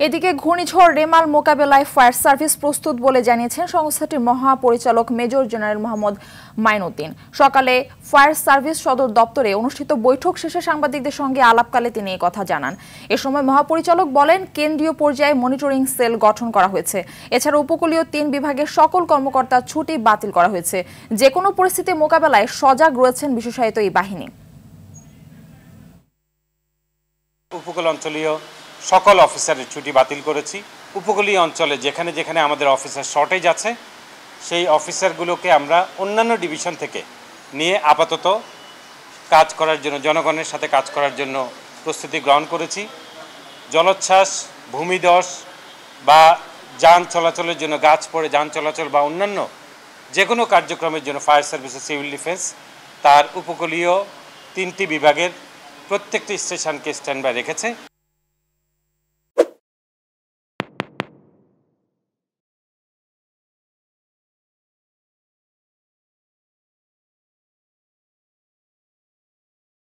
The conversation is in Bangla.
এদিকে ঘূর্ণিঝড় রেমাল মোকাবেলায় ফায়ার সার্ভিস প্রস্তুত বলে জানিয়েছেন সংস্থাটির মহাপরিচালক মেজর জেনারেল মোহাম্মদ মাইনুদ্দিন। সকালে ফায়ার সার্ভিস সদর দপ্তরে অনুষ্ঠিত বৈঠক শেষে সাংবাদিকদের সঙ্গে আলাপকালে তিনি এই কথা জানান। এ সময় মহাপরিচালক বলেন, কেন্দ্রীয় পর্যায়ে মনিটরিং সেল গঠন করা হয়েছে। এছাড়া উপকূলীয় ৩ বিভাগের সকল কর্মকর্তার ছুটি বাতিল করা হয়েছে। যে কোনো পরিস্থিতি মোকাবেলায় সজাগ রয়েছেন বিশেষায়িত এই বাহিনী। উপকূল অঞ্চলীয় সকল অফিসারের ছুটি বাতিল করেছি। উপকূলীয় অঞ্চলে যেখানে যেখানে আমাদের অফিসার শর্টেজ আছে সেই অফিসারগুলোকে আমরা অন্যান্য ডিভিশন থেকে নিয়ে আপাতত কাজ করার জন্য, জনগণের সাথে কাজ করার জন্য প্রস্তুতি গ্রহণ করেছি। জলোচ্ছ্বাস, ভূমিধস বা যান চলাচলের জন্য, গাছ পড়ে যান চলাচল বা অন্যান্য যে কোনো কার্যক্রমের জন্য ফায়ার সার্ভিস ও সিভিল ডিফেন্স তার উপকূলীয় 3টি বিভাগের প্রত্যেকটি স্টেশনকে স্ট্যান্ড বাই রেখেছে।